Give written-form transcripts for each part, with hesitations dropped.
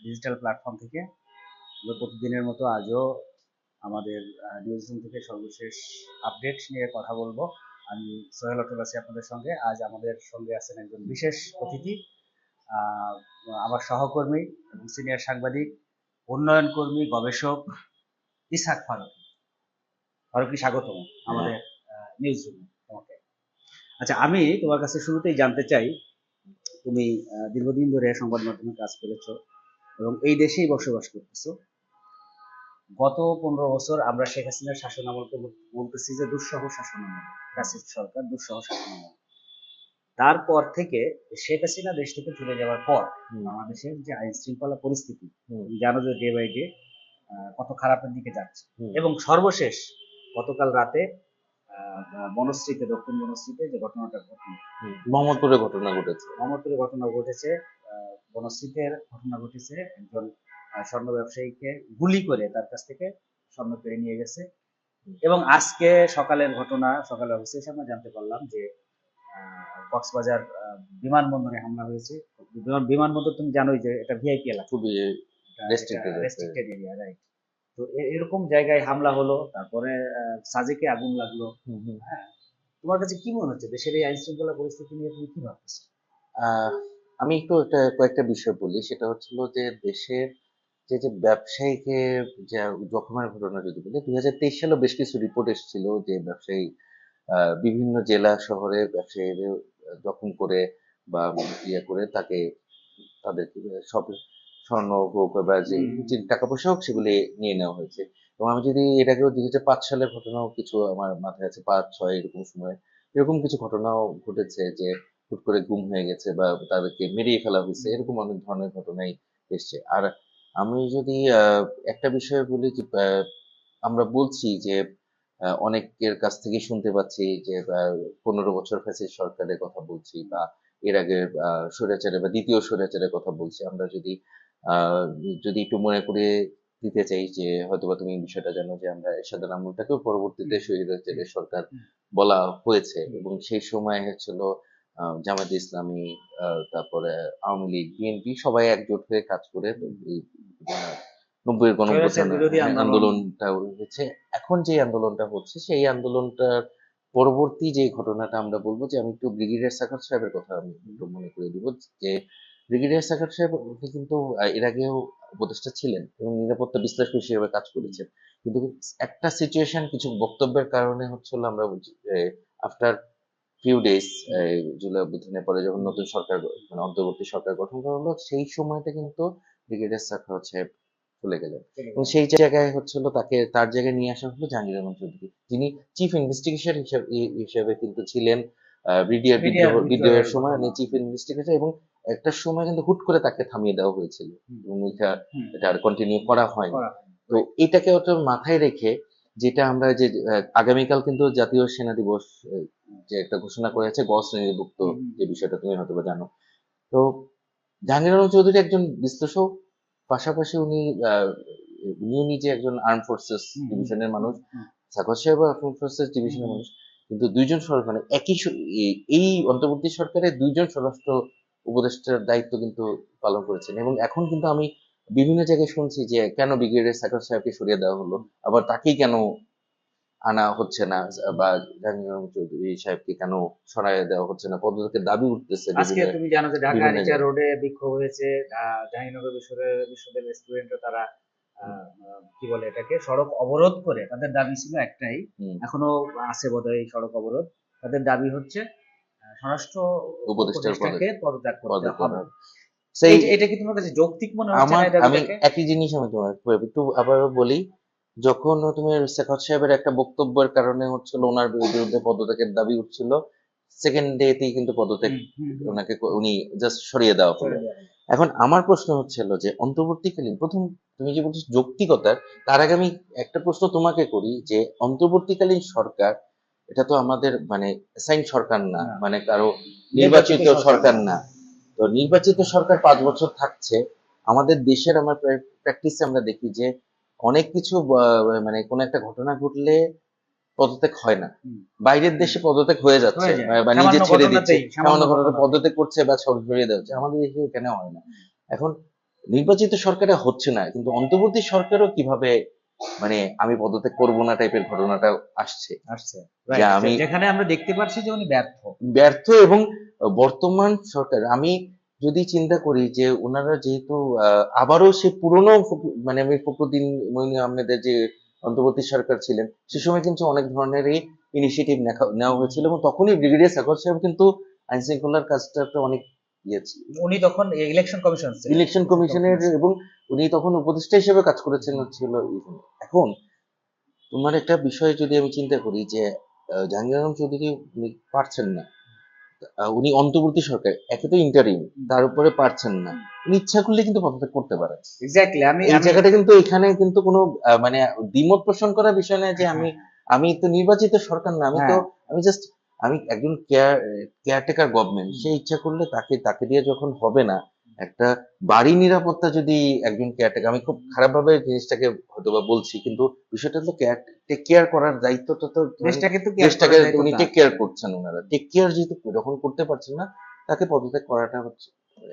Digital platform থেকে আমরা প্রতিদিনের মতো আজও আমাদের নিউজরুম থেকে সর্বশেষ আপডেট নিয়ে কথা বলবো। আমি সোহেল অটল আছি আপনাদের সঙ্গে। আজ আমাদের সঙ্গে আছেন একজন বিশেষ অতিথি, আমার সহকর্মী এবং সিনিয়র সাংবাদিক, উন্নয়ন কর্মী, গবেষক ইসহাক ফারুকী। ফারুকী, স্বাগতম আমাদের নিউজরুমে তোমাকে। আচ্ছা, আমি তোমার কাছে শুরুতেই জানতে চাই, তুমি দীর্ঘদিন ধরে সংবাদ মাধ্যমে কাজ করেছো এবং এই দেশেই বসবাস করতেছো। গত 15 বছর আমরা শেখ হাসিনার শাসন আমলকে বলতেছি যে দুঃসহ শাসন আমল, ফ্যাসিস্ট সরকার, দুঃসহ শাসন আমল। তারপর থেকে শেখ হাসিনা দেশ থেকে চলে যাওয়ার পর বাংলাদেশের যে আইন শৃঙ্খলা পরিস্থিতি, তুমি জানো যে ডে বাই ডে কত খারাপের দিকে যাচ্ছে। এবং সর্বশেষ গতকাল রাতে বনশ্রীতে, দক্ষিণ বনশ্রীতে যে ঘটনাটা ঘটল, মোহাম্মদপুরে ঘটনা ঘটেছে, বনশ্রীতে ঘটনা ঘটেছে। একজন স্বর্ণ ব্যবসায়ীকে গুলি করে তার কাছ থেকে স্বর্ণ কেড়ে নিয়ে গেছে। এবং আজকে সকালের ঘটনা, সকালে অফিসের সামনে জানতে পারলাম যে কক্সবাজার বিমানবন্দরে হামলা হয়েছে। বিমানবন্দর তুমি জানোই যে এটা ভিআইপি এলাকা, খুবই রেস্ট্রিক্টেড এরিয়া, রাইট? তো এরকম জায়গায় হামলা হলো, তারপরে সাজেকে আগুন লাগলো। হ্যাঁ, তোমার কাছে কি মনে হচ্ছে দেশের এই আইন শৃঙ্খলা পরিস্থিতি নিয়ে তুমি কি ভাবতেছো? আমি একটু কয়েকটা বিষয় বলি। সেটা হচ্ছিল যে দেশের যে ব্যবসায়ীকে যে জখমের ঘটনা যদি বলি, 2023 সালে বেশ কিছু রিপোর্ট এসেছিল যে ব্যবসায়ী বিভিন্ন জেলা শহরে ব্যবসায়ীদের জখম করে বা ইয়ে করে তাদের সব স্বর্ণ হোক বা যে টাকা পয়সা হোক সেগুলি নিয়ে নেওয়া হয়েছে। এবং আমি যদি এটাকেও 2005 সালের ঘটনাও কিছু আমার মাথায় আছে, 5-6 এরকম সময় এরকম কিছু ঘটনাও ঘটেছে যে হুট করে গুম হয়ে গেছে বা তাদেরকে মেরিয়ে ফেলা হয়েছে, এরকম অনেক ধরনের ঘটনাই এসছে। আর আমি যদি একটা বিষয় বলি যে আমরা বলছি যে অনেকের কাছ থেকে শুনতে পাচ্ছি যে 15 বছর ফ্যাসিস্ট সরকারের কথা বলছি বা এর আগে স্বৈরাচারের বা দ্বিতীয় স্বৈরাচারের কথা বলছি। আমরা যদি একটু মনে করে দিতে চাই যে হয়তোবা তুমি বিষয়টা জানো যে আমরা এরশাদের আমলটাকেও পরবর্তীতে স্বৈরাচারের সরকার বলা হয়েছে। এবং সেই সময় হচ্ছিল জামায়াতে ইসলামী, তারপরে আওয়ামী লীগ, বিএনপি সবাই একজোট হয়ে কাজ করে 90-এর আন্দোলনটা হয়েছে। এখন যে আন্দোলনটা হচ্ছে সেই আন্দোলনটার পরবর্তী যে ঘটনাটা আমরা বলবো যে, আমি একটু ব্রিগেডিয়ার সাখাওয়াত সাহেবের কথা আমি একটু মনে করে দিব যে ব্রিগেডিয়ার সাখাওয়াত সাহেব কিন্তু এর আগেও উপদেষ্টা ছিলেন এবং নিরাপত্তা বিশ্লেষক হিসেবে কাজ করেছেন। কিন্তু একটা সিচুয়েশন, কিছু বক্তব্যের কারণে হচ্ছিল আমরা আফটার ফিউ ডেজ জুলাই অভ্যুত্থানের পরে যখন নতুন সরকার মানে অন্তর্বর্তী সরকার গঠন করা হলো, সেই সময়টা কিন্তু ব্রিগেডিয়ার সাখাওয়াত সাহেব চলে গেলেন এবং সেই জায়গায় হচ্ছিল তার জায়গায় নিয়ে আসা হলো জাহাঙ্গীর আলম চৌধুরী, যিনি চিফ ইনভেস্টিগেশন হিসেবে কিন্তু ছিলেন বিদ্রোহের সময় চিফ ইনভেস্টিগেটর। এবং একটা সময় কিন্তু হুট করে তাকে থামিয়ে দেওয়া হয়েছিল এবং এটা আর কন্টিনিউ করা হয়নি। তো এটাকে ওটা মাথায় রেখে যেটা আমরা যে আগামীকাল কিন্তু জাতীয় সেনা দিবস যে একটা ঘোষণা করেছে গ শ্রেণীভুক্ত, যে বিষয়টা তুমি হয়তো জানো। তো জাহাঙ্গীর আলম চৌধুরী একজন বিশ্লেষক, পাশাপাশি উনিও নিজে একজন আর্ম ফোর্সেস ডিভিশনের মানুষ, সাখাওয়াত সাহেব আর্ম ফোর্সেস ডিভিশনের মানুষ। কিন্তু দুইজন মানে এই অন্তর্বর্তী সরকারের দুইজন স্বরাষ্ট্র উপদেষ্টার দায়িত্ব কিন্তু পালন করেছেন। এবং এখন কিন্তু আমি বিভিন্ন জায়গায় শুনছি যে কেন ব্রিগেডিয়ার সাখাওয়াত সাহেবকে সরিয়ে দেওয়া হলো, আবার তাকেই কেন আনা হচ্ছে না, বা জাহাঙ্গীর আলম চৌধুরী সাহেবকে কেন সরাইয়া দেওয়া হচ্ছে না, পদত্যাগের দাবি উঠতেছে। আজকে তুমি জানো যে ঢাকা রিচা রোডে বিক্ষোভ হয়েছে, জাহাঙ্গীরনগর বিশ্ববিদ্যালয়ের স্টুডেন্টরা তারা কি বলে এটাকে সড়ক অবরোধ করে, তাদের দাবি ছিল একটাই, এখনো আছে বোধহয় এই সড়ক অবরোধ। তাদের দাবি হচ্ছে স্বরাষ্ট্র উপদেষ্টাকে পদত্যাগ করতে হবে। এটা কি তোমার কাছে যৌক্তিক মনে হচ্ছে? আমি একই জিনিস আমি তোমার একটু আবারও বলি, যখন তুমি সাখাওয়াত সাহেবের একটা বক্তব্যের কারণে হচ্ছিল ওনার বিরুদ্ধে পদত্যাগের দাবি উঠছিল, সেকেন্ড ডেতেই কিন্তু পদত্যাগ উনি জাস্ট সরিয়ে দেওয়া হলো। এখন আমার প্রশ্ন হচ্ছিল যে অন্তর্বর্তীকালীন, প্রথম তুমি যে বলছো যৌক্তিকতার, তার আগে আমি একটা প্রশ্ন তোমাকে করি যে অন্তর্বর্তীকালীন সরকার এটা তো আমাদের মানে অ্যাসাইন সরকার না, মানে কারো নির্বাচিত সরকার না। তো নির্বাচিত সরকার 5 বছর থাকছে। আমাদের দেশের আমরা প্র্যাকটিসে আমরা দেখি যে অনেক কিছু মানে কোন একটা ঘটনা ঘটলে পদত্যাগ হয় না, বাইরের দেশে পদত্যাগ হয়ে যাচ্ছে বা নিজে ছেড়ে দিচ্ছে, সামান্য ঘটনা পদত্যাগ করছে বা সরিয়ে দেওয়া হচ্ছে, আমাদের দেশে এখানে হয় না। এখন নির্বাচিত সরকারে হচ্ছে না, কিন্তু অন্তর্বর্তী সরকারও কিভাবে মানে আমি পদত্যাগ করবো না টাইপের ঘটনাটা আসছে, আসছে, যে রাইট, আমি যেখানে আমরা দেখতে পাচ্ছি যে উনি ব্যর্থ। ব্যর্থ। এবং বর্তমান সরকার, আমি যদি চিন্তা করি যে ওনারা যেহেতু আবারও সে পুরনো মানে আমি ফখরুদ্দিন মঈন আহমেদের যে অন্তর্বর্তী সরকার ছিলেন, সে সময় কিন্তু অনেক ধরনেরই ইনিশিয়েটিভ নেওয়া হয়েছিল, এবং তখনই ব্রিগেডিয়ার সাখর সাহেব কিন্তু আইন শৃঙ্খলার কাজটা অনেক ইয়ে ছিল, উনি তখন ইলেকশন কমিশন ছিলেন, ইলেকশন কমিশনের, এবং উনি তখন উপদেষ্টা হিসেবে কাজ করেছেন ছিল। এখন তোমার একটা বিষয় যদি আমি চিন্তা করি যে জাহাঙ্গীর আলম চৌধুরী উনি পারছেন না, উনি অন্তর্বর্তী সরকার, একে তো ইন্টারিম, তার উপরে পারছেন না, উনি ইচ্ছা করলে কিন্তু পদত্যাগ করতে পারেন। এক্স্যাক্টলি। আমি এই আমি জায়গাটা কিন্তু এখানে কিন্তু কোনো মানে দ্বিমত পোষণ করার বিষয় না যে আমি আমি তো নির্বাচিত সরকার না, আমি তো হ্যাঁ, আমি জাস্ট আমি একজন কেয়ারটেকার গভর্নমেন্ট, সে ইচ্ছা করলে তাকে তাকে দিয়ে যখন হবে না, একটা বাড়ি নিরাপত্তা যদি একজন কেয়ারটেকার, আমি খুব খারাপ ভাবে জিনিসটাকে হয়তো বা বলছি, কিন্তু বিষয়টা তো টেক কেয়ার করার দায়িত্বটা তো ধরেন দেশটাকে তো কেয়ার দেশটাকে করার দায়িত্ব উনি তার। টেক কেয়ার করছেন, ওনারা টেক কেয়ার যেহেতু যখন করতে পারছেন না, তাকে পদত্যাগ করাটা হচ্ছে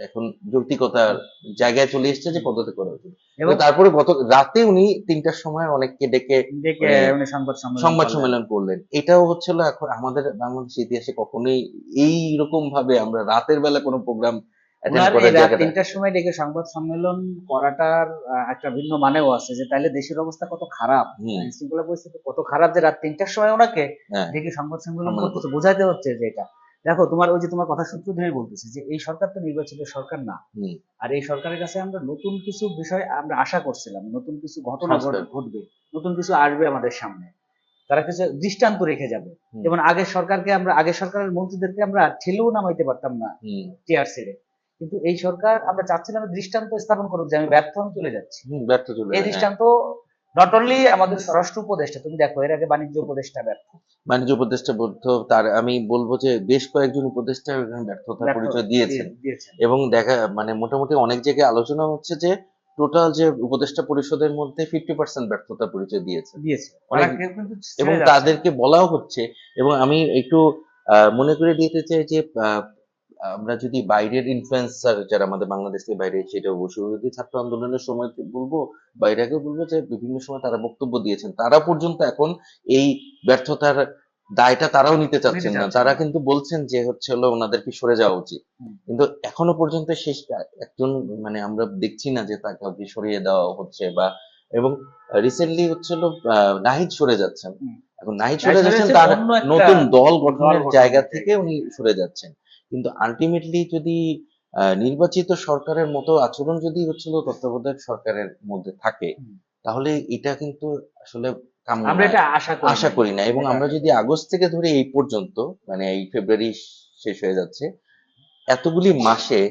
এখন যৌক্তিকতার জায়গায় চলে এসেছে যে পদত্যাগ করা উচিত। এবং তারপরে গত রাতে উনি ৩টার সময় অনেককে ডেকে ডেকে মানে উনি সংবাদ সম্মেলন সংবাদ করলেন। সম্মেলন করলেন। এটাও হচ্ছিল এখন আমাদের বাংলাদেশ ইতিহাসে কখনোই এই রকম ভাবে আমরা রাতের বেলা কোনো প্রোগ্রাম অ্যাটেন্ড উনার এই করার রাত জায়গাটা। ৩টার সময় ডেকে সংবাদ সম্মেলন করাটার একটা ভিন্ন মানেও আছে, যে তাইলে দেশের অবস্থা কত খারাপ, হুম, আইন শৃঙ্খলা পরিস্থিতি কত খারাপ, যে রাত ৩টার সময় ওনাকে হ্যাঁ, ডেকে সংবাদ সম্মেলন সম্মেলন করতেছে, করতে। বোঝাইতে হচ্ছে যে এটা দেখো তোমার ওই যে তোমার কথা সূত্র ধরে বলতেছি যে এই সরকার তো নির্বাচিত সরকার না। হুম, আর এই সরকারের কাছে আমরা নতুন কিছু বিষয় আমরা আশা করছিলাম, নতুন কিছু ঘটনা সংস্কার। ঘটবে, নতুন কিছু আসবে আমাদের সামনে, তারা কিছু দৃষ্টান্ত রেখে যাবে। হুম, যেমন আগের সরকারের মন্ত্রীদেরকে আমরা ঠেলেও নামাইতে পারতাম না হুম, চেয়ার ছেড়ে, কিন্তু এই সরকার আমরা চাচ্ছিলাম দৃষ্টান্ত স্থাপন করুক যে আমি ব্যর্থ, আমি চলে যাচ্ছি। হুম, ব্যর্থ চলে এই যায়, হ্যাঁ। দৃষ্টান্ত নট অনলি আমাদের স্বরাষ্ট্র উপদেষ্টা, তুমি দেখো এর আগে বাণিজ্য উপদেষ্টা ব্যর্থ, বাণিজ্য উপদেষ্টা বৌদ্ধ, তার আমি বলবো যে বেশ কয়েকজন উপদেষ্টা এখানে ব্যর্থতার ব্যর্থ পরিচয় দিয়েছেন। দিয়েছেন। এবং দেখা মানে মোটামুটি অনেক জায়গায় আলোচনা হচ্ছে যে টোটাল যে উপদেষ্টা পরিষদের মধ্যে 50% ব্যর্থতার পরিচয় দিয়েছে দিয়েছে অনেক। ওরা কেউ কিন্তু এবং ছেড়ে যাচ্ছে না। তাদেরকে বলাও হচ্ছে। এবং আমি একটু মনে করে দিতে চাই যে আমরা যদি বাইরের ইনফ্লুয়েন্সার যারা আমাদের বাংলাদেশ থেকে বাইরে, সেটা অবশ্যই ছাত্র আন্দোলনের সময় বলবো, বাইরে আগেও বলবো, যে বিভিন্ন সময় তারা বক্তব্য দিয়েছেন, তারা পর্যন্ত এখন এই ব্যর্থতার দায়টা তারাও নিতে নিতে চাচ্ছেন না। চাচ্ছেন তারা না। কিন্তু বলছেন যে হচ্ছে হলো ওনাদেরকে সরে যাওয়া উচিত, হুম। কিন্তু এখনো পর্যন্ত শেষ একজন মানে আমরা দেখছি না যে তাকে কাউকে সরিয়ে দেওয়া হচ্ছে বা। এবং রিসেন্টলি হচ্ছে হলো নাহিদ সরে যাচ্ছেন। হুম। এখন নাহিদ তাই সরে সরে যাচ্ছেন যাচ্ছে তার অন্য একটা নতুন দল দল গঠনের জায়গা গঠনের থেকে জায়গায়। উনি সরে যাচ্ছেন। কিন্তু আলটিমেটলি যদি নির্বাচিত সরকারের মতো আচরণ যদি হচ্ছিল তত্ত্বাবধায়ক সরকারের মধ্যে থাকে, হুম। তাহলে এটা কিন্তু আসলে কাম্য আমরা নয়, এটা আশা করি আশা নাই, করি না। এবং এটা আমরা আশা যদি করি নাই। আগস্ট থেকে ধরে এই পর্যন্ত, মানে এই ফেব্রুয়ারি শেষ হয়ে যাচ্ছে, এতগুলি মাসে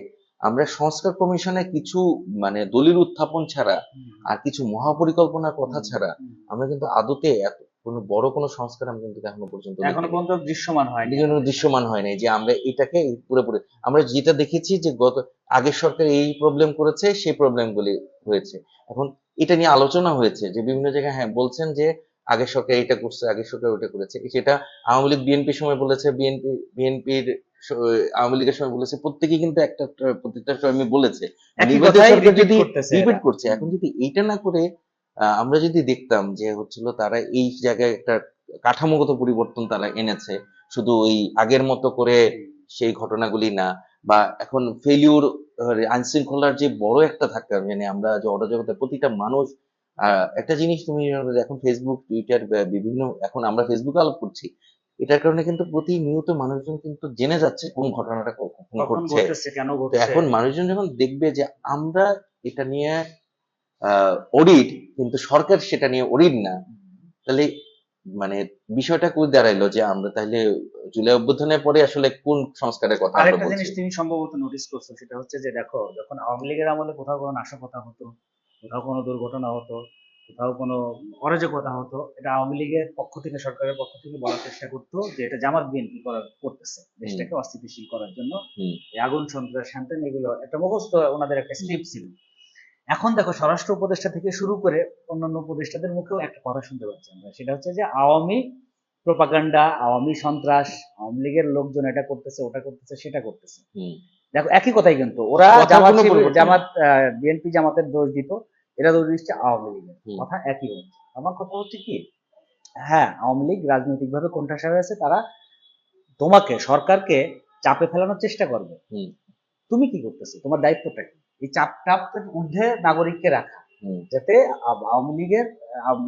আমরা সংস্কার কমিশনে কিছু মানে দলিল উত্থাপন ছাড়া হুম। আর কিছু মহাপরিকল্পনার কথা হুম। ছাড়া হুম। আমরা কিন্তু আদতে এত কোনো বড় কোনো সংস্কার আমরা কিন্তু এখনো পর্যন্ত এখনো দেখিনি। পর্যন্ত দৃশ্যমান হয়নি এদিকে কোনো আমাদের সামনে। দৃশ্যমান হয় নাই যে আমরা এটাকে পুরোপুরি, আমরা যেটা দেখেছি যে গত আগের সরকার এই প্রবলেম করেছে, সেই প্রবলেমগুলি হয়েছে। এখন এটা নিয়ে আলোচনা হয়েছে যে বিভিন্ন জায়গায়, হ্যাঁ বলছেন যে আগের সরকার এটা করছে, আগের সরকার ওটা করেছে, সেটা আওয়ামী লীগ বিএনপির সময় বলেছে, বিএনপির আওয়ামী লীগের সময় বলেছে, প্রত্যেকেই কিন্তু প্রত্যেকটা সময় বলেছে। একই নির্বাচিত কথাই সরকার রিপিট যদি করতেছে রিপিট এরা। করছে, হুম। এখন যদি এইটা না করে আমরা যদি দেখতাম যে হচ্ছিল তারা এই জায়গায় একটা কাঠামোগত পরিবর্তন তারা এনেছে, শুধু ওই আগের মতো করে সেই ঘটনাগুলি না, বা এখন ফেলিউর আইন শৃঙ্খলার যে বড় একটা ধাক্কা, মানে আমরা যে অরাজকতা প্রতিটা মানুষ একটা জিনিস তুমি এখন ফেসবুক টুইটার বিভিন্ন, এখন আমরা ফেসবুকে আলাপ করছি, এটার কারণে কিন্তু প্রতিনিয়ত মানুষজন কিন্তু জেনে যাচ্ছে কোন ঘটনাটা কখন কখন ঘটছে। ঘটতেছে, কেন তো ঘটছে। এখন মানুষজন যখন দেখবে যে আমরা এটা নিয়ে অডিট, কিন্তু সরকার সেটা নিয়ে অডিট না, তাহলে মানে বিষয়টা কই দাঁড়াইলো যে আমরা তাহলে জুলাই অভ্যুত্থানের পরে আসলে কোন সংস্কারের কথা আমরা আরেকটা বলছি। জিনিস তুমি সম্ভবত নোটিস করছো, সেটা হচ্ছে যে দেখো যখন আওয়ামী লীগের আমলে কোথাও কোনো নাশকতা হতো, কোথাও কোনো দুর্ঘটনা হতো, কোথাও কোনো অরাজকতা হতো, এটা আওয়ামী লীগের পক্ষ থেকে, সরকারের পক্ষ থেকে বলার চেষ্টা করতো যে এটা জামাত বিএনপি করতেছে হুম, দেশটাকে অস্থিতিশীল করার জন্য, হুম, এই আগুন সন্ত্রাস শান্তিন এগুলো একটা মুখস্থ ওনাদের একটা স্ক্রিপ্ট ছিল। এখন দেখো স্বরাষ্ট্র উপদেষ্টা থেকে শুরু করে অন্যান্য উপদেষ্টাদের মুখেও একটা কথা শুনতে পাচ্ছি আমরা, সেটা হচ্ছে যে আওয়ামী প্রোপাগান্ডা, আওয়ামী সন্ত্রাস, আওয়ামী লীগের লোকজন এটা করতেছে, ওটা করতেছে, সেটা করতেছে। হুম, দেখো একই কথাই, কিন্তু ওরা কথার কোনো পরিবর্তন নেই। জামাত বিএনপি জামাতের দোষ দিত, এরা দোষ দিচ্ছে আওয়ামী লীগের। হুম, কথা একই হচ্ছে। আমার কথা হচ্ছে কি, হ্যাঁ আওয়ামী লীগ রাজনৈতিকভাবে কোণঠাসা হয়েছে, তারা তোমাকে সরকারকে চাপে ফেলানোর চেষ্টা করবে। হুম, তুমি কি করতেছো, তোমার দায়িত্বটা কি? এই চাপের ঊর্ধ্বে নাগরিককে রাখা, হুম, যাতে আওয়ামী লীগের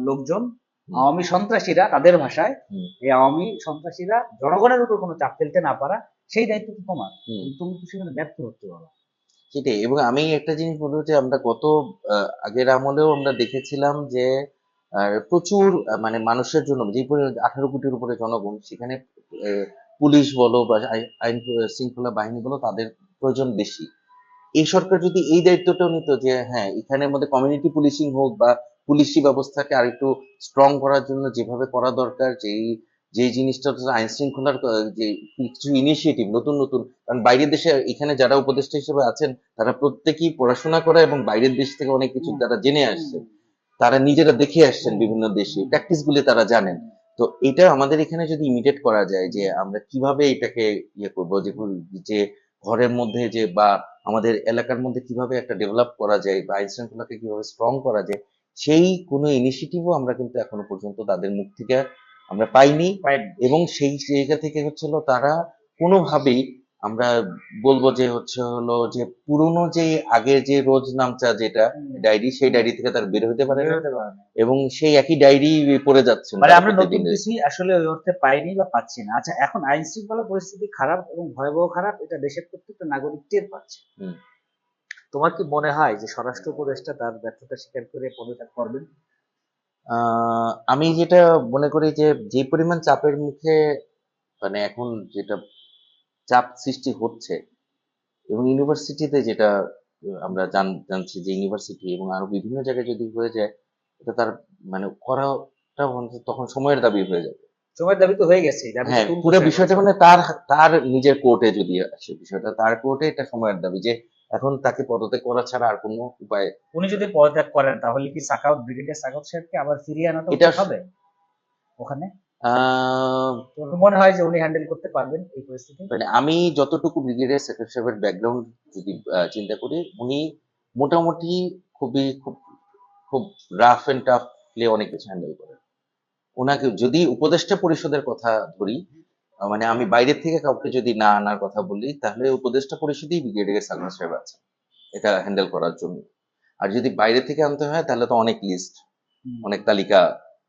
লোকজন, হুম, আওয়ামী সন্ত্রাসীরা, তাদের ভাষায় হুম, এই আওয়ামী সন্ত্রাসীরা জনগণের উপর কোনো চাপ ফেলতে না পারা, সেই দায়িত্ব তো তোমার। হুম। কিন্তু তুমি তো সেখানে ব্যর্থ হচ্ছে বাবা। সেটাই। এবং আমি একটা জিনিস বলবো যে আমরা গত আগের আমলেও আমরা দেখেছিলাম যে প্রচুর মানে মানুষের জন্য যে 18 কোটির উপরে জনগণ, সেখানে পুলিশ বলো বা আইন শৃঙ্খলা বাহিনী বলো, তাদের প্রয়োজন বেশি। এই সরকার যদি এই দায়িত্বটাও নিত যে হ্যাঁ এখানের মধ্যে কমিউনিটি পুলিশিং হোক বা পুলিশি ব্যবস্থাকে আরেকটু স্ট্রং করার জন্য যেভাবে করা দরকার, যে জিনিসটা হচ্ছে আইন শৃঙ্খলার যে কিছু ইনিশিয়েটিভ নতুন নতুন, কারণ বাইরের দেশে এখানে যারা উপদেষ্টা হিসেবে আছেন তারা প্রত্যেকেই পড়াশোনা করা এবং বাইরের দেশ থেকে অনেক কিছু তারা জেনে আসছে, তারা নিজেরা দেখে আসছেন বিভিন্ন দেশে, প্র্যাকটিস গুলি তারা জানেন। তো এটা আমাদের এখানে যদি ইমিটেট করা যায় যে আমরা কিভাবে এটাকে ইয়ে করবো, যে ঘরের মধ্যে যে বা আমাদের এলাকার মধ্যে কিভাবে একটা ডেভেলপ করা যায় বা আইন শৃঙ্খলাকে কিভাবে স্ট্রং করা যায়, সেই কোনো ইনিশিয়েটিভও আমরা কিন্তু এখনো পর্যন্ত তাদের মুখ থেকে আমরা পাইনি। Right? এবং সেই জায়গা থেকে হচ্ছিল তারা কোনোভাবেই, আমরা বলবো যে হচ্ছে হলো যে পুরনো যে আগের যে রোজ নামচা যেটা ডায়েরি, সেই ডায়েরি থেকে তারা বের হতে পারে বের না হতে পারে না। এবং সেই একই ডায়েরি পড়ে যাচ্ছেন মানে তারা আমরা নতুন প্রতিদিন। কিছু আসলে ওই অর্থে পাইনি বা পাচ্ছি না। আচ্ছা, এখন আইন শৃঙ্খলা পরিস্থিতি খারাপ এবং ভয়াবহ খারাপ, এটা দেশের প্রত্যেকটা নাগরিক টের পাচ্ছে। হুম। তোমার কি মনে হয় যে স্বরাষ্ট্র উপদেষ্টা তার ব্যর্থতা স্বীকার করে পদত্যাগ করবেন? আমি যেটা মনে করি যে যে পরিমাণ চাপের মুখে মানে এখন যেটা চাপ সৃষ্টি হচ্ছে, এবং ইউনিভার্সিটিতে যেটা আমরা জানছি যে ইউনিভার্সিটি এবং আরো বিভিন্ন জায়গায় যদি হয়ে যায়, এটা তার মানে করাটা তখন সময়ের দাবি হয়ে যাবে। সময়ের দাবি তো হয়ে গেছে, দাবি তো হ্যাঁ, তুলতো পুরো সে এখন। বিষয়টা মানে তার তার নিজের কোর্টে যদি আসে বিষয়টা, তার কোর্টে এটা সময়ের দাবি যে এখন তাকে পদত্যাগ করা ছাড়া আর কোনো উপায়। উনি যদি পদত্যাগ করেন তাহলে কি ব্রিগেডিয়ার সাখাওয়াত সাহেবকে আবার ফিরিয়ে আনাটা এটা উচিত হবে ওখানে? আহ তোমার মনে হয় যে উনি হ্যান্ডেল করতে পারবেন এই পরিস্থিতি? মানে আমি যতটুকু ব্রিগেডিয়ার সেক্রেটারি সাহেবের ব্যাকগ্রাউন্ড যদি চিন্তা করি, উনি মোটামুটি খুব খুব রাফ এন্ড টাফলি অনেক কিছু হ্যান্ডেল করেন। ওনাকে যদি উপদেষ্টা পরিষদের কথা ধরি, মানে আমি বাইরের থেকে কাউকে যদি না আনার কথা বলি, তাহলে উপদেষ্টা পরিষদেই ব্রিগেডিয়ার সালমান সাহেব আছে এটা হ্যান্ডেল করার জন্য। আর যদি বাইরে থেকে আনতে হয় তাহলে তো অনেক লিস্ট, অনেক তালিকা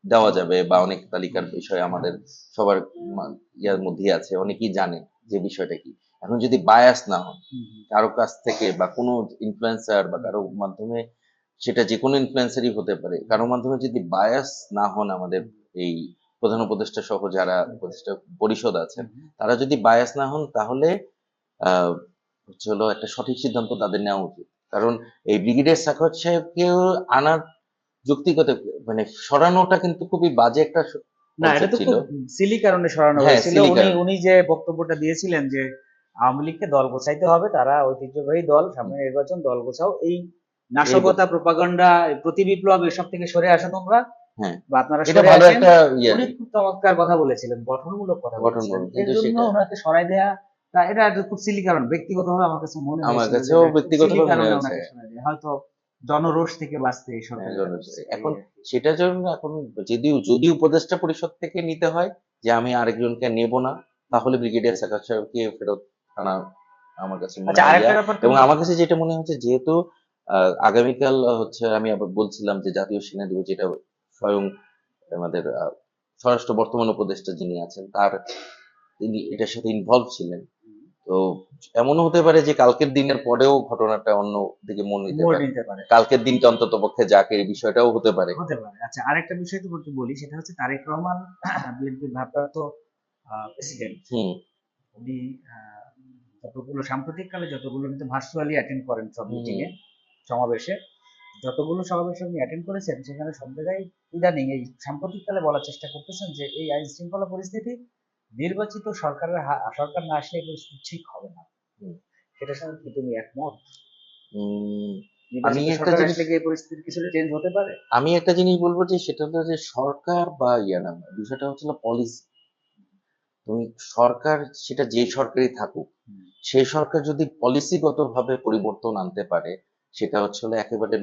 দেওয়া যাবে বা অনেক তালিকার বিষয় আমাদের সবার ইয়ার মধ্যেই আছে, অনেকেই জানে যে বিষয়টা কি। এখন যদি বায়াস না হন কারো কাছ থেকে বা কোনো ইনফ্লুয়েন্সার বা কারো মাধ্যমে, সেটা যে কোনো ইনফ্লুয়েন্সারই হতে পারে, কারোর মাধ্যমে যদি বায়াস না হন আমাদের এই প্রধান উপদেষ্টা সহ যারা উপদেষ্টা পরিষদ আছেন, তারা যদি বায়াস না হন তাহলে আহ হচ্ছে হলো একটা সঠিক সিদ্ধান্ত তাদের নেওয়া উচিত। কারণ এই ব্রিগেডিয়ার সাখাওয়াত সাহেবকেও আনার যৌক্তিকতা মানে সরানোটা কিন্তু খুবই বাজে একটা না, এটা কনসেপ্ট তো ছিল। খুব সিলি কারণে সরানো হ্যাঁ, হয়েছিল। সিলি উনি কারণ। উনি যে বক্তব্যটা দিয়েছিলেন যে আওয়ামী লীগকে দল গোছাইতে হবে, তারা ঐতিহ্যবাহী দল, সামনে নির্বাচন, দল গোছাও, এই এই নাশকতা, প্রপাগান্ডা, প্রতি বিপ্লব এসব থেকে সরে আসো তোমরা, হ্যাঁ, বা আপনারা এটা সরে ভালো আসেন। একটা ইয়ে উনি খুব চমৎকার কথা বলেছিলেন, গঠনমূলক কথা গঠন বলেছিলেন, করুন, এর কিন্তু জন্য সেটা ওনাকে সরাই দেয়া, এটা একটা খুব সিলি কারণ। ব্যক্তিগতভাবে আমার কাছে মনে আমার হয়েছিল যে কাছেও এটা খুব সিলি ব্যক্তিগতভাবে মনে কারণে হয়েছে। ওনাকে সরাই দেয়া, হয়তো জনরোষ থেকে বাঁচতে এই হ্যাঁ, সরকার এটা জনগণ। করছে, এই এখন আর কি। সেটার জন্য এখন যদি যদি উপদেষ্টা পরিষদ থেকে নিতে হয় যে আমি আরেকজনকে নেব না, তাহলে ব্রিগেডিয়ার সাখাওয়াত সাহেবকে ফেরত আনা আমার কাছে মনে আচ্ছা, হয় আরেকটা ব্যাপার এবং তুমি, আমার কাছে যেটা মনে হচ্ছে যেহেতু আগামীকাল হচ্ছে আমি আবার বলছিলাম যে জাতীয় সেনা দিবস, যেটা স্বয়ং আমাদের স্বরাষ্ট্র বর্তমান উপদেষ্টা যিনি আছেন তার, তিনি এটার সাথে ইনভলভ ছিলেন। তো এমনও হতে পারে যে কালকের দিনের পরেও ঘটনাটা অন্য দিকে মন নিতে মোড় পারে। নিতে পারে। কালকের দিনটা অন্তত পক্ষে যাক, এই বিষয়টাও হতে পারে। হতে পারে। আচ্ছা, আরেকটা বিষয় তোমাকে বলি, সেটা হচ্ছে তারেক রহমান বিএনপির ভারপ্রাপ্ত প্রেসিডেন্ট। হুম, উনি যতগুলো সাম্প্রতিককালে যতগুলো কিন্তু ভার্চুয়ালি অ্যাটেন্ড করেন সব হুম, মিটিং এ, সমাবেশে, যতগুলো সমাবেশে উনি অ্যাটেন্ড করেছেন, সেখানে সব জায়গায় ইদানিং এই সাম্প্রতিককালে বলার চেষ্টা করতেছেন যে এই আইন শৃঙ্খলা পরিস্থিতি নির্বাচিত সরকার না আসলে এই পরিস্থিতি ঠিক হবে না। হুম। সেটার সঙ্গে কি তুমি একমত? উম, আমি নির্বাচিত একটা সরকার জিনিস আসলে কি এই পরিস্থিতি কিছুটা চেঞ্জ হতে পারে? আমি একটা জিনিস বলবো যে সেটা হলো যে সরকার বা ইয়া না, বিষয়টা হচ্ছে পলিসি। তো তুমি সরকার, সেটা যে সরকারই থাকুক, হুম। সেই সরকার যদি পলিসিগত ভাবে পরিবর্তন আনতে পারে, সেটা হচ্ছে হলো একেবারে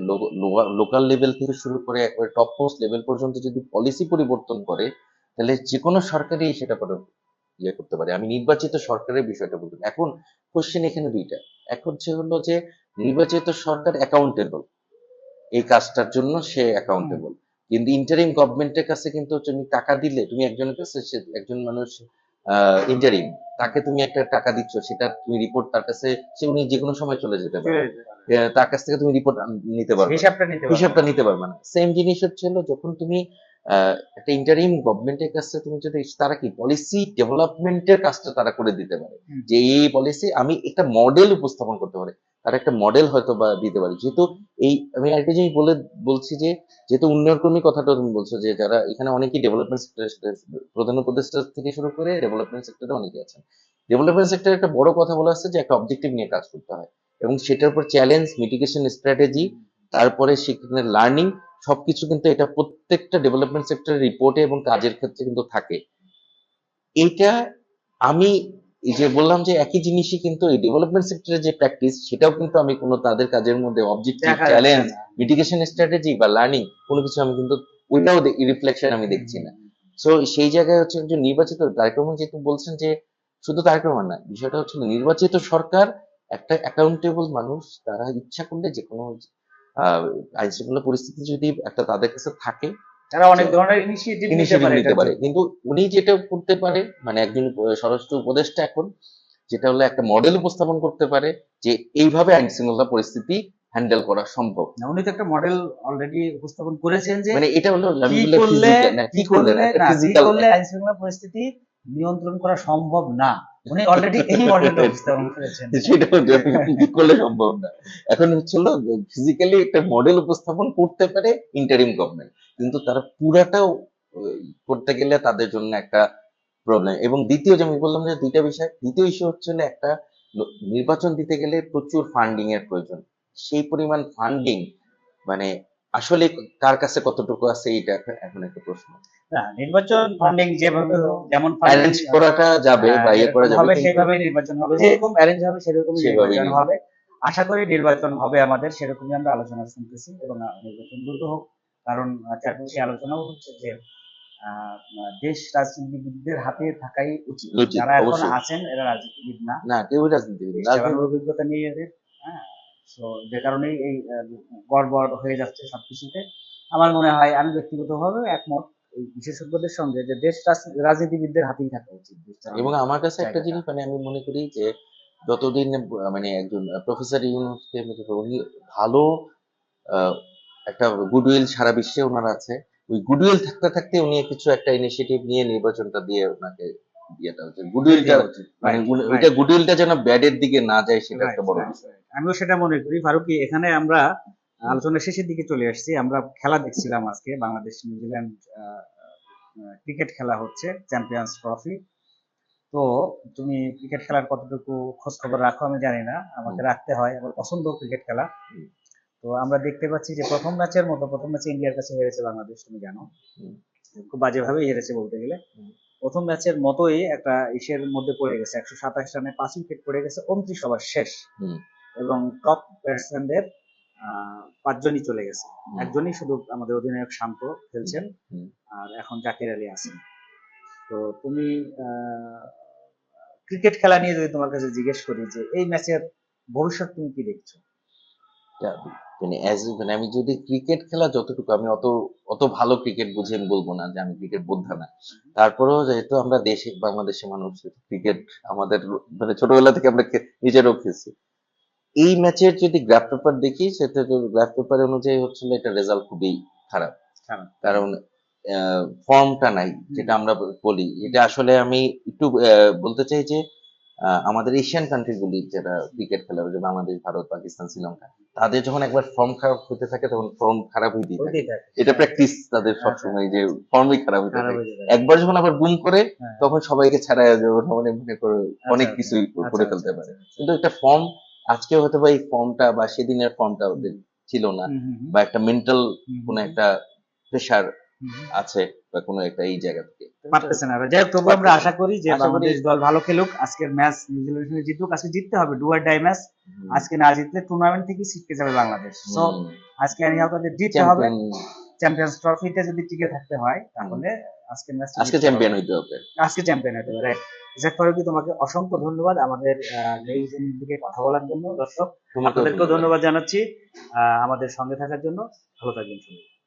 লোকাল লেভেল থেকে শুরু করে একেবারে টপ মোস্ট লেভেল পর্যন্ত যদি পলিসি পরিবর্তন করে, তাহলে যে কোনো সরকারই সেটা করে ইয়ে করতে পারে। আমি নির্বাচিত সরকারের বিষয়টা বলতে, এখন কোশ্চেন এখানে দুইটা। এক হচ্ছে হলো যে নির্বাচিত সরকার অ্যাকাউন্টেবল, এই কাজটার জন্য সে অ্যাকাউন্টেবল, কিন্তু ইন্টারিম গভর্নমেন্টের কাছে কিন্তু তুমি টাকা দিলে, তুমি একজনের কাছে, একজন মানুষ ইন্টারিম, তাকে তুমি একটা টাকা দিচ্ছ, সেটা তুমি রিপোর্ট তার কাছে, সে উনি যে কোনো সময় চলে যেতে পারে, তার কাছ থেকে তুমি রিপোর্ট নিতে পারবে না, হিসাবটা নিতে পারবে না। সেম জিনিস হচ্ছে হলো যখন তুমি একটা ইন্টারিম গভর্নমেন্টের কাছে তুমি যদি, তারা কি পলিসি ডেভেলপমেন্টের কাজটা তারা করে দিতে পারে, যে এই পলিসি আমি একটা মডেল উপস্থাপন করতে পারে, তার একটা মডেল হয়তো বা দিতে পারে। যেহেতু এই আমি একটা জিনিস বলছি যে যেহেতু উন্নয়ন কর্মী কথাটা তুমি বলছো, যে যারা এখানে অনেকেই ডেভেলপমেন্ট সেক্টরে, প্রধান উপদেষ্টা থেকে শুরু করে ডেভেলপমেন্ট সেক্টরে অনেকে আছেন। ডেভেলপমেন্ট সেক্টরে একটা বড় কথা বলা হচ্ছে যে একটা অবজেক্টিভ নিয়ে কাজ করতে হয়, এবং সেটার উপর চ্যালেঞ্জ, মিটিগেশন স্ট্র্যাটেজি, তারপরে সেখানে লার্নিং, সবকিছু কিন্তু এটা প্রত্যেকটা ডেভেলপমেন্ট সেক্টরের রিপোর্টে এবং কাজের ক্ষেত্রে কিন্তু থাকে। এইটা আমি এই যে বললাম যে একই জিনিসই কিন্তু এই ডেভেলপমেন্ট সেক্টরে যে প্র্যাকটিস, সেটাও কিন্তু আমি কোনো তাদের কাজের মধ্যে অবজেক্টিভ, চ্যালেঞ্জ, মিটিগেশন স্ট্র্যাটেজি বা লার্নিং কোনো কিছু আমি কিন্তু ওইটাও রিফ্লেকশন আমি দেখছি না। সো সেই জায়গায় হচ্ছে যে নির্বাচিত তারেক রহমান যেহেতু বলছেন যে শুধু তারেক রহমান না, বিষয়টা হচ্ছে নির্বাচিত সরকার একটা অ্যাকাউন্টেবল মানুষ, তারা ইচ্ছা করলে যে কোনো আইন শৃঙ্খলা পরিস্থিতি যদি একটা তাদের কাছে থাকে, তারা অনেক ধরনের ইনিশিয়েটিভ নিতে পারে। কিন্তু উনি যেটা করতে পারে, মানে একজন স্বরাষ্ট্র উপদেষ্টা এখন যেটা হলো একটা মডেল উপস্থাপন করতে পারে যে এইভাবে আইন শৃঙ্খলা পরিস্থিতি হ্যান্ডেল করা সম্ভব। উনি তো একটা মডেল অলরেডি উপস্থাপন করেছেন যে মানে এটা হলো কি করলে আইন শৃঙ্খলা পরিস্থিতি নিয়ন্ত্রণ করা সম্ভব না, উনি অলরেডি এই মডেলটা উপস্থাপন করেছেন। সেটা কি করলে সম্ভব না, এখন হচ্ছে হলো ফিজিক্যালি একটা মডেল উপস্থাপন করতে পারে ইন্টারিম গভর্নমেন্ট, কিন্তু তারা পুরাটাও করতে গেলে তাদের জন্য একটা প্রবলেম। এবং দ্বিতীয় যে আমি বললাম যে দুইটা বিষয়, দ্বিতীয় ইস্যু হচ্ছে হলো একটা নির্বাচন দিতে গেলে প্রচুর ফান্ডিং এর প্রয়োজন, সেই পরিমাণ ফান্ডিং মানে আসলে কার কাছে কতটুকু আছে, এটা এখন একটা প্রশ্ন। না, নির্বাচন ফান্ডিং যেভাবে যেমন অ্যারেঞ্জ করাটা যাবে বা ইয়ে করা যাবে, সেভাবে নির্বাচন হবে, যেরকম অ্যারেঞ্জ হবে সেরকমই নির্বাচন হবে। আশা করি নির্বাচন হবে আমাদের, সেরকমই আমরা আলোচনা শুনতেছি, এবং নির্বাচন দ্রুত হোক। কারণ চারপাশে আলোচনাও হচ্ছে যে দেশ রাজনীতিবিদদের হাতে থাকাই উচিত। যারা এখন আছেন এরা রাজনীতিবিদ না, কেউ রাজনীতিবিদ না, অভিজ্ঞতা নিয়ে এদের, হ্যাঁ, তো যে কারণেই এই গড়বড় হয়ে যাচ্ছে সবকিছুতে। আমার মনে হয়, আমি ব্যক্তিগতভাবে একমত এই বিশেষজ্ঞদের সঙ্গে, যে দেশ রাজনীতিবিদদের হাতেই থাকা উচিত। এবং আমার কাছে একটা জিনিস, মানে আমি মনে করি যে যতদিন মানে একজন প্রফেসর ইউনূসকে উনি ভালো একটা গুডউইল সারা বিশ্বে ওনার আছে, ওই গুডউইল থাকতে থাকতে উনি কিছু একটা ইনিশিয়েটিভ নিয়ে নির্বাচনটা দিয়ে ওনাকে ইয়েটা হচ্ছে গুডউইলটা, মানে ওইটা গুডউইলটা যেন ব্যাডের দিকে না যায়, সেটা একটা বড় বিষয়। আমিও সেটা মনে করি ফারুকি। এখানে আমরা আলোচনার শেষের দিকে চলে আসছি। আমরা খেলা দেখছিলাম আজকে, বাংলাদেশ নিউজিল্যান্ড ক্রিকেট খেলা হচ্ছে, চ্যাম্পিয়ন্স ট্রফি। তো তুমি ক্রিকেট খেলার কতটুকু খোঁজ খবর রাখো আমি জানি না, আমাকে রাখতে হয়, আমার পছন্দ ক্রিকেট খেলা। তো আমরা দেখতে পাচ্ছি যে প্রথম ম্যাচে ইন্ডিয়ার কাছে হেরেছে বাংলাদেশ, তুমি জানো, খুব বাজেভাবেই হেরেছে বলতে গেলে। প্রথম ম্যাচের মতোই একটা ইসের মধ্যে পড়ে গেছে, 127 রানে 5 উইকেট পড়ে গেছে 29 ওভার শেষ, এবং টপ ব্যাটসম্যানদের 5 জনই চলে গেছে, একজনই শুধু আমাদের অধিনায়ক শান্ত খেলছেন, আর এখন জাকির আলী আছেন। তো তুমি ক্রিকেট খেলা নিয়ে যদি তোমার কাছে জিজ্ঞেস করি যে এই ম্যাচের ভবিষ্যৎ তুমি কি দেখছো? মানে আমি যদি ক্রিকেট খেলা যতটুকু, আমি অত ভালো ক্রিকেট বুঝি আমি বলবো না যে আমি ক্রিকেট বোদ্ধা না, তারপরেও যেহেতু আমরা বাংলাদেশের মানুষ, ক্রিকেট আমাদের মানে ছোটবেলা থেকে আমরা নিজেরও খেলছি। এই ম্যাচের যদি গ্রাফ পেপার দেখি, সেটা গ্রাফ পেপার অনুযায়ী হচ্ছিল এটা রেজাল্ট খুবই খারাপ, কারণ ফর্মটা নাই, যেটা আমরা বলি। এটা আসলে আমি একটু বলতে চাই যে আমাদের এশিয়ান কান্ট্রি গুলি যারা ক্রিকেট খেলে, যে বাংলাদেশ, ভারত, পাকিস্তান, শ্রীলঙ্কা, তাদের যখন একবার ফর্ম খারাপ হতে থাকে তখন ফর্ম খারাপ হয়ে দিয়ে থাকে, এটা প্র্যাকটিস তাদের সবসময়, যে ফর্মই খারাপ হতে থাকে। একবার যখন আবার বুম করে তখন সবাইকে ছাড়াই মনে মনে করে অনেক কিছু করে ফেলতে পারে। কিন্তু একটা ফর্ম আজকে হয়তো বা এই ফর্মটা বা সেদিনের ফর্মটা ওদের ছিল না, বা একটা মেন্টাল কোনো একটা প্রেশার আছে, বা কোনো একটা এই জায়গা থেকে পারতেছে না। যাই হোক, তবু আমরা আশা করি যে আশা করি- বাংলাদেশ দল ভালো খেলুক, আজকের ম্যাচ নিউজিল্যান্ডের সঙ্গে জিতুক। আজকে জিততে হবে, ডু অর ডাই ম্যাচ। আজকে না জিতলে টুর্নামেন্ট থেকে ছিটকে যাবে বাংলাদেশ। সো আজকে এনিহাউ তাদের জিততে হবে। চ্যাম্পিয়ন্স ট্রফিতে যদি টিকে থাকতে হয় তাহলে আজকের ম্যাচ আজকে চ্যাম্পিয়ন হইতে হবে। আজকে চ্যাম্পিয়ন হতে হবে, রাইট। ইসাক ফারুকী, তোমাকে অসংখ্য ধন্যবাদ আমাদের নিউজিল্যান্ড থেকে কথা বলার জন্য। দর্শক, আপনাদেরকেও ধন্যবাদ জানাচ্ছি আমাদের সঙ্গে থাকার জন্য। ভালো থাকবেন সবাই।